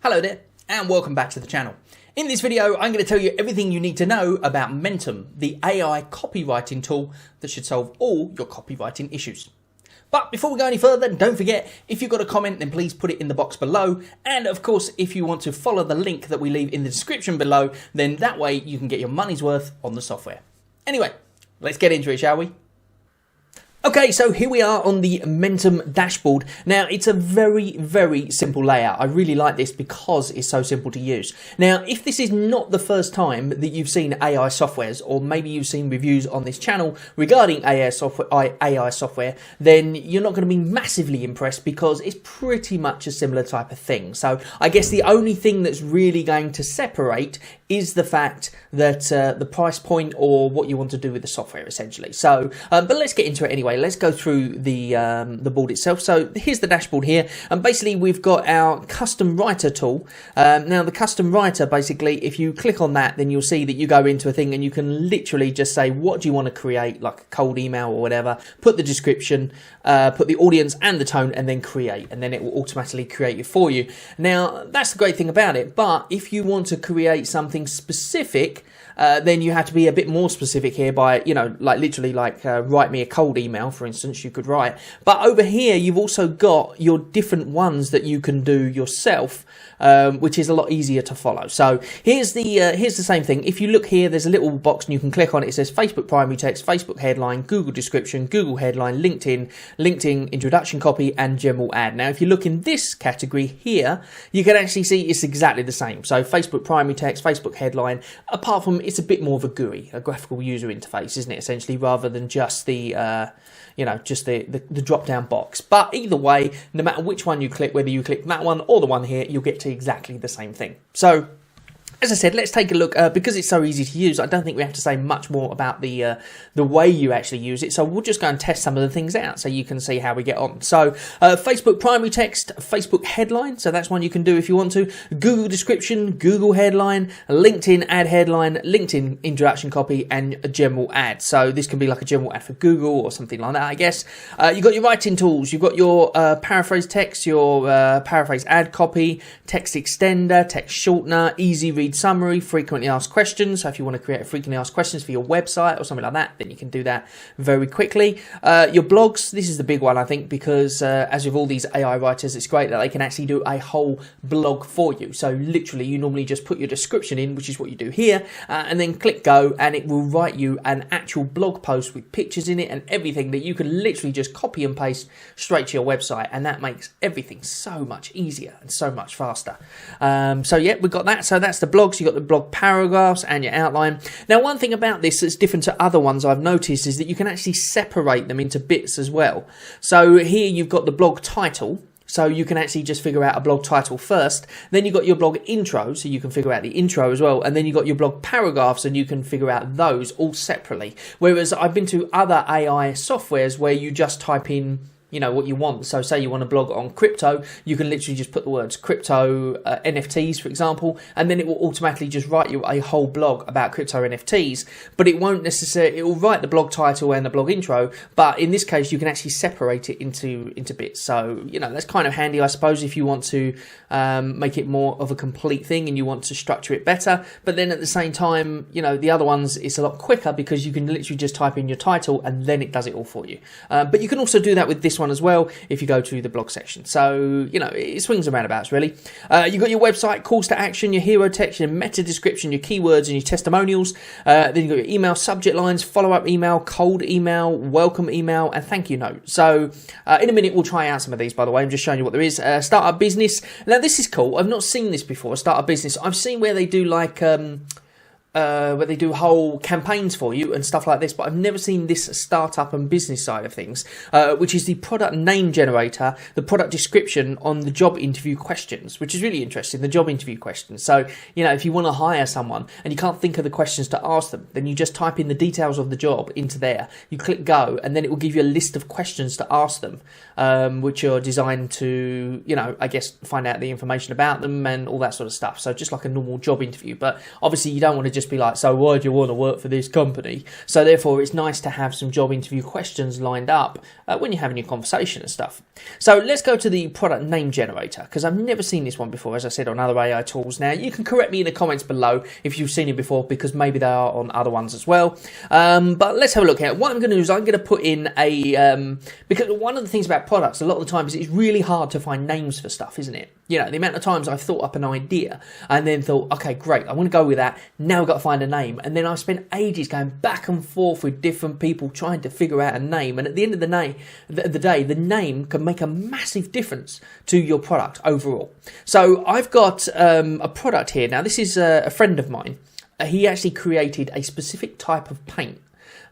Hello there and welcome back to the channel. In this video I'm going to tell you everything you need to know about Mentum, the AI copywriting tool that should solve all your copywriting issues. But before we go any further, don't forget, if you've got a comment then please put it in the box below, and of course if you want to follow the link that we leave in the description below, then that way you can get your money's worth on the software. Anyway, let's get into it, shall we? Okay, so here we are on the Mentum dashboard. Now, it's a very simple layout. I really like this because it's so simple to use. Now, if this is not the first time that you've seen AI softwares, or maybe you've seen reviews on this channel regarding AI software, then you're not going to be massively impressed because it's pretty much a similar type of thing. So I guess the only thing that's really going to separate is the fact that the price point or what you want to do with the software, essentially. So, but let's get into it anyway. Let's go through the board itself. So here's the dashboard here, and basically we've got our custom writer tool. Now the custom writer, basically, if you click on that, then you'll see that you go into a thing and you can literally just say what do you want to create, like a cold email or whatever, put the description, put the audience and the tone, and then create, and then it will automatically create it for you. Now that's the great thing about it, but if you want to create something specific, then you have to be a bit more specific here by, you know, like literally like write me a cold email, for instance, you could write. But over here, you've also got your different ones that you can do yourself, which is a lot easier to follow. So here's the same thing. If you look here, there's a little box and you can click on it. It says Facebook primary text, Facebook headline, Google description, Google headline, LinkedIn introduction copy, and general ad. Now, if you look in this category here, you can actually see it's exactly the same. So Facebook primary text, Facebook headline, apart from it's a bit more of a GUI, a graphical user interface, isn't it, essentially, rather than just the just the drop down box. But either way, no matter which one you click, whether you click that one or the one here, you'll get to exactly the same thing. So as I said, let's take a look. Because it's so easy to use, I don't think we have to say much more about the way you actually use it. So we'll just go and test some of the things out so you can see how we get on. So Facebook primary text, Facebook headline. So that's one you can do if you want to. Google description, Google headline, LinkedIn ad headline, LinkedIn introduction copy, and a general ad. So this can be like a general ad for Google or something like that, I guess. You've got your writing tools. You've got your paraphrase text, your paraphrase ad copy, text extender, text shortener, easy read summary, frequently asked questions. So if you want to create a frequently asked questions for your website or something like that, then you can do that very quickly. Your blogs, this is the big one, I think, because as with all these AI writers, it's great that they can actually do a whole blog for you. So literally you normally just put your description in, which is what you do here, and then click go, and it will write you an actual blog post with pictures in it and everything that you can literally just copy and paste straight to your website, and that makes everything so much easier and so much faster. So yeah, we've got that. So that's the blogs. You've got the blog paragraphs and your outline. Now, one thing about this that's different to other ones I've noticed is that you can actually separate them into bits as well. So here you've got the blog title. So you can actually just figure out a blog title first. Then you've got your blog intro, so you can figure out the intro as well. And then you've got your blog paragraphs, and you can figure out those all separately. Whereas I've been to other AI softwares where you just type in, you know, what you want. So say you want to blog on crypto, you can literally just put the words crypto NFTs, for example, and then it will automatically just write you a whole blog about crypto NFTs. But it won't necessarily, it will write the blog title and the blog intro, but in this case you can actually separate it into bits. So, you know, that's kind of handy, I suppose, if you want to make it more of a complete thing and you want to structure it better. But then at the same time, you know, the other ones, it's a lot quicker because you can literally just type in your title and then it does it all for you. But you can also do that with this one as well if you go to the blog section. So, you know, it swings and roundabouts, really. You've got your website, calls to action, your hero text, your meta description, your keywords, and your testimonials. Then you've got your email subject lines, follow-up email, cold email, welcome email, and thank you note. So in a minute we'll try out some of these, by the way. I'm just showing you what there is. Start a business. Now this is cool. I've not seen this before, start a business. I've seen where they do like where they do whole campaigns for you and stuff like this, but I've never seen this startup and business side of things, which is the product name generator, the product description on the job interview questions, which is really interesting, the job interview questions. So, you know, if you want to hire someone and you can't think of the questions to ask them, then you just type in the details of the job into there, you click go, and then it will give you a list of questions to ask them, which are designed to, you know, I guess find out the information about them and all that sort of stuff. So just like a normal job interview, but obviously you don't want to just just be like, so why do you want to work for this company? So therefore, it's nice to have some job interview questions lined up when you're having your conversation and stuff. So let's go to the product name generator, because I've never seen this one before, as I said, on other AI tools. Now, you can correct me in the comments below if you've seen it before, because maybe they are on other ones as well. But let's have a look at it. What I'm going to do is I'm going to put in because one of the things about products a lot of the time is it's really hard to find names for stuff, isn't it? You know, the amount of times I've thought up an idea and then thought, okay, great, I want to go with that. Now I've got to find a name. And then I've spent ages going back and forth with different people trying to figure out a name. And at the end of the day, the name can make a massive difference to your product overall. So I've got a product here. Now, this is a friend of mine. He actually created a specific type of paint.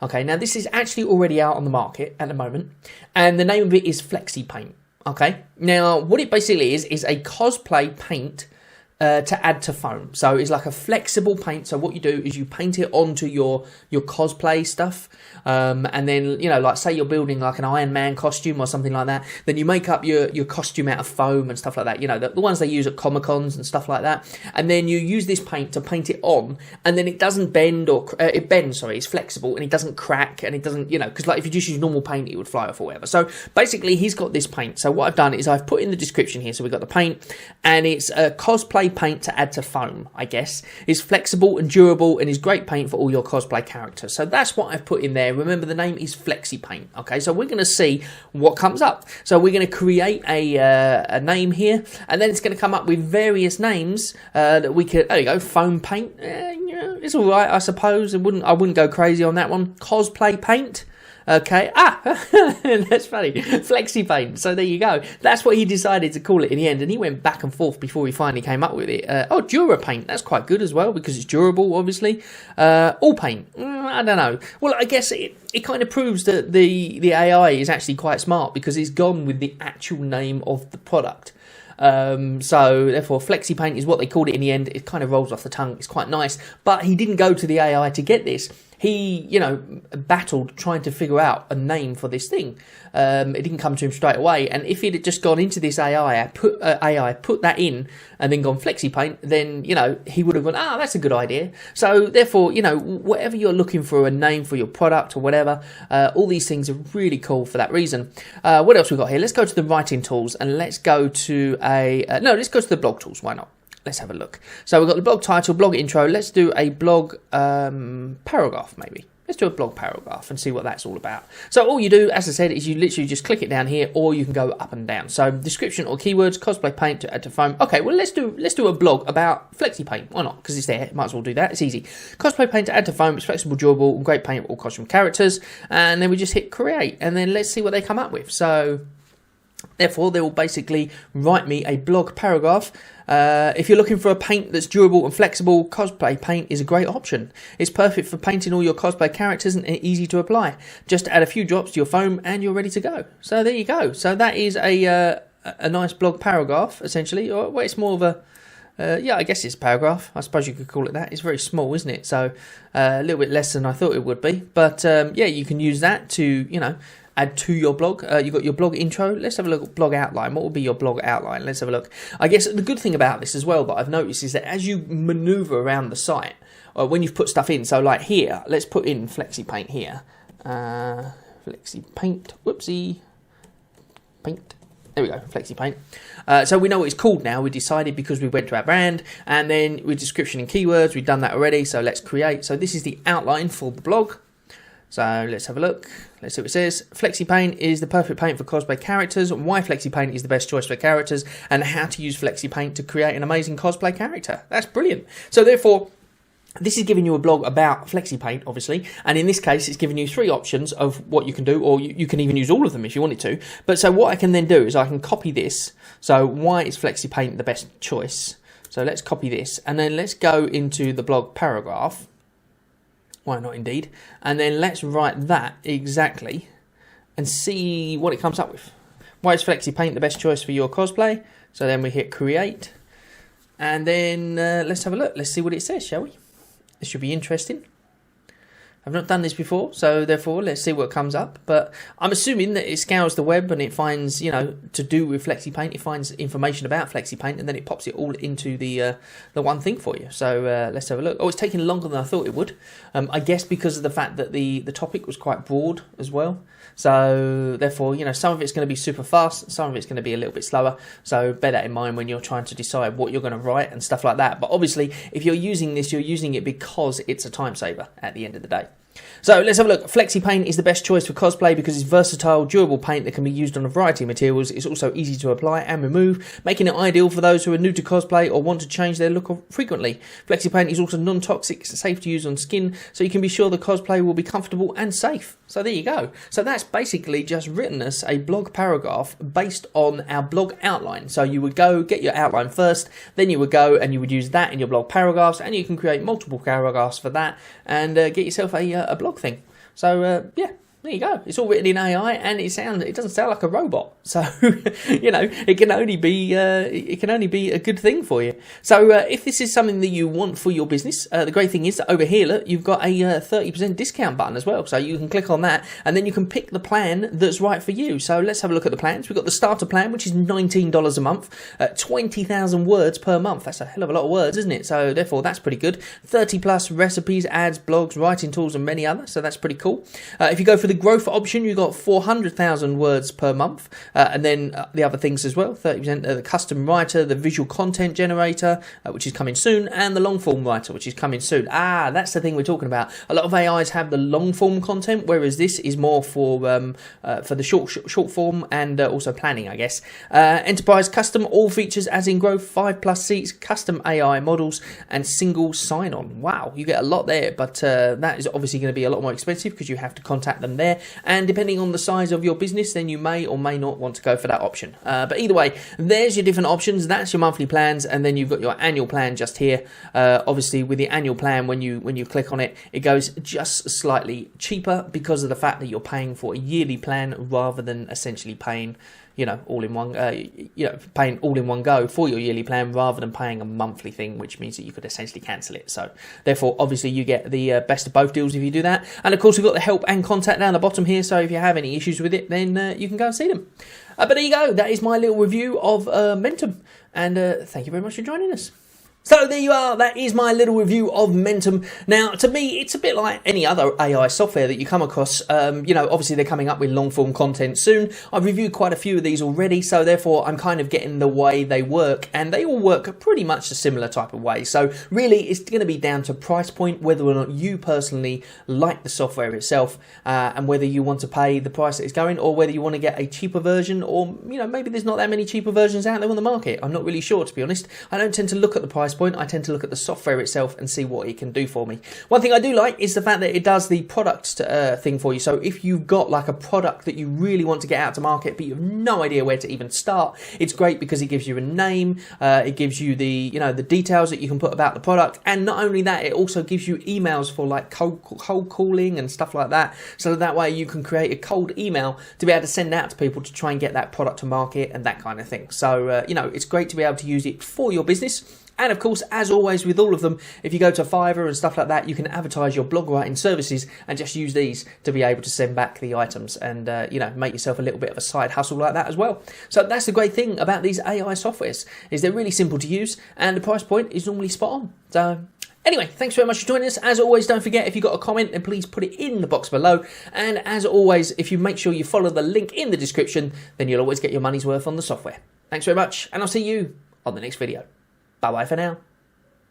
Okay, now this is actually already out on the market at the moment. And the name of it is Flexi Paint. Okay, now what it basically is a cosplay paint to add to foam. So it's like a flexible paint. So what you do is you paint it onto your cosplay stuff. And then, you know, like say you're building like an Iron Man costume or something like that. Then you make up your costume out of foam and stuff like that. You know, the ones they use at Comic-Cons and stuff like that. And then you use this paint to paint it on. And then it doesn't bend or... it bends, sorry. It's flexible and it doesn't crack. And it doesn't, you know... Because like if you just use normal paint, it would fly off or whatever. So basically, he's got this paint. So what I've done is I've put in the description here. So we've got the paint. And it's a cosplay paint to add to foam, I guess. It's flexible and durable and is great paint for all your cosplay characters. So that's what I've put in there. Remember, the name is Flexi Paint. Okay, so we're going to see what comes up. So we're going to create a name here, and then it's going to come up with various names that we could. There you go, foam paint. Yeah, it's all right, I suppose. I wouldn't go crazy on that one. Cosplay paint. Okay, that's funny. Flexi Paint. So there you go. That's what he decided to call it in the end, and he went back and forth before he finally came up with it. Dura Paint. That's quite good as well because it's durable, obviously. All paint. I don't know. Well, I guess it kind of proves that the AI is actually quite smart because it's gone with the actual name of the product. So therefore Flexi Paint is what they called it in the end. It kind of rolls off the tongue. It's quite nice, but he didn't go to the AI to get this. He, you know, battled trying to figure out a name for this thing. It didn't come to him straight away. And if he'd had just gone into this AI, put that in, and then gone Flexi Paint, then, you know, he would have gone, that's a good idea. So therefore, you know, whatever you're looking for, a name for your product or whatever, all these things are really cool for that reason. What else we got here? Let's go to the writing tools and let's go to let's go to the blog tools. Why not? Let's have a look. So we've got the blog title, blog intro. Let's do a blog paragraph, maybe. Let's do a blog paragraph and see what that's all about. So all you do, as I said, is you literally just click it down here, or you can go up and down. So description or keywords, cosplay paint to add to foam. Okay, well let's do a blog about Flexi Paint. Why not? Because it's there. Might as well do that. It's easy. Cosplay paint to add to foam. It's flexible, durable, and great paint for all costume characters. And then we just hit create, and then let's see what they come up with. So therefore, they will basically write me a blog paragraph. If you're looking for a paint that's durable and flexible, cosplay paint is a great option. It's perfect for painting all your cosplay characters and easy to apply. Just add a few drops to your foam and you're ready to go. So there you go. So that is a nice blog paragraph, essentially. Or well, it's more of a I guess it's a paragraph. I suppose you could call it that. It's very small, isn't it? So a little bit less than I thought it would be. But yeah, you can use that to, you know, add to your blog. You've got your blog intro. Let's have a look at blog outline. What will be your blog outline? Let's have a look. I guess the good thing about this as well that I've noticed is that as you maneuver around the site, when you've put stuff in, so like here, let's put in Flexi Paint here. Flexi Paint, whoopsie, paint. There we go, Flexi Paint. So we know what it's called now. We decided because we went to our brand, and then with description and keywords, we've done that already. So let's create. So this is the outline for the blog. So let's have a look. Let's see what it says. Flexi Paint is the perfect paint for cosplay characters. Why Flexi Paint is the best choice for characters, and how to use Flexi Paint to create an amazing cosplay character. That's brilliant. So therefore, this is giving you a blog about Flexi Paint, obviously, and in this case, it's giving you 3 options of what you can do, or you can even use all of them if you wanted to. But so what I can then do is I can copy this. So why is Flexi Paint the best choice? So let's copy this, and then let's go into the blog paragraph. Why not, indeed? And then let's write that exactly and see what it comes up with. Why is Flexi Paint the best choice for your cosplay? So then we hit create. And then let's have a look. Let's see what it says, shall we? This should be interesting. I've not done this before, so therefore let's see what comes up. But I'm assuming that it scours the web and it finds, to do with FlexiPaint, it finds information about FlexiPaint and then it pops it all into the one thing for you. So let's have a look. Oh, it's taking longer than I thought it would. I guess because of the fact that the topic was quite broad as well. So therefore, some of it's going to be super fast, some of it's going to be a little bit slower. So bear that in mind when you're trying to decide what you're going to write and stuff like that. But obviously, if you're using this, you're using it because it's a time saver at the end of the day. So let's have a look. FlexiPaint is the best choice for cosplay because it's versatile, durable paint that can be used on a variety of materials. It's also easy to apply and remove, making it ideal for those who are new to cosplay or want to change their look frequently. FlexiPaint is also non-toxic, safe to use on skin, so you can be sure the cosplay will be comfortable and safe. So there you go. So that's basically just written us a blog paragraph based on our blog outline. So you would go get your outline first, then you would go and you would use that in your blog paragraphs, and you can create multiple paragraphs for that and get yourself a blog thing. So yeah, there you go. It's all written in AI, and it doesn't sound like a robot. So it can only be a good thing for you. So if this is something that you want for your business, the great thing is that over here, look, you've got a 30% discount button as well. So you can click on that, and then you can pick the plan that's right for you. So let's have a look at the plans. We've got the starter plan, which is $19 a month, 20,000 words per month. That's a hell of a lot of words, isn't it? So therefore, that's pretty good. 30 plus recipes, ads, blogs, writing tools, and many others. So that's pretty cool. If you go for the growth option, you've got 400,000 words per month, and then the other things as well, 30% of the custom writer, the visual content generator, which is coming soon, and the long form writer, which is coming soon. That's the thing we're talking about. A lot of AIs have the long form content, whereas this is more for the short form and also planning, I guess. Enterprise custom, all features as in growth, 5+ seats, custom AI models, and single sign-on. Wow, you get a lot there, but that is obviously going to be a lot more expensive because you have to contact them there, and depending on the size of your business, then you may or may not want to go for that option. But either way, there's your different options. That's your monthly plans, and then you've got your annual plan just here. Obviously, with the annual plan, when you click on it, it goes just slightly cheaper because of the fact that you're paying for a yearly plan rather than essentially paying all in one, paying all in one go for your yearly plan rather than paying a monthly thing, which means that you could essentially cancel it. So therefore, obviously, you get the best of both deals if you do that. And of course, we've got the help and contact down the bottom here. So if you have any issues with it, then you can go and see them. But there you go. That is my little review of Mentum. And thank you very much for joining us. So there you are, that is my little review of Mentum. Now, to me, it's a bit like any other AI software that you come across. Obviously they're coming up with long form content soon. I've reviewed quite a few of these already, so therefore I'm kind of getting the way they work, and they all work pretty much a similar type of way. So really, it's going to be down to price point, whether or not you personally like the software itself, and whether you want to pay the price that it's going, or whether you want to get a cheaper version, or maybe there's not that many cheaper versions out there on the market. I'm not really sure, to be honest. I don't tend to look at the price point. I tend to look at the software itself and see what it can do for me. One thing I do like is the fact that it does the product thing for you. So if you've got like a product that you really want to get out to market, but you have no idea where to even start, it's great because it gives you a name, it gives you the the details that you can put about the product, and not only that, it also gives you emails for like cold calling and stuff like that. So that way you can create a cold email to be able to send out to people to try and get that product to market and that kind of thing. So it's great to be able to use it for your business. And of course, as always with all of them, if you go to Fiverr and stuff like that, you can advertise your blog writing services and just use these to be able to send back the items and, make yourself a little bit of a side hustle like that as well. So that's the great thing about these AI softwares, is they're really simple to use and the price point is normally spot on. So anyway, thanks very much for joining us. As always, don't forget, if you've got a comment, then please put it in the box below. And as always, if you make sure you follow the link in the description, then you'll always get your money's worth on the software. Thanks very much, and I'll see you on the next video. Bye-bye for now.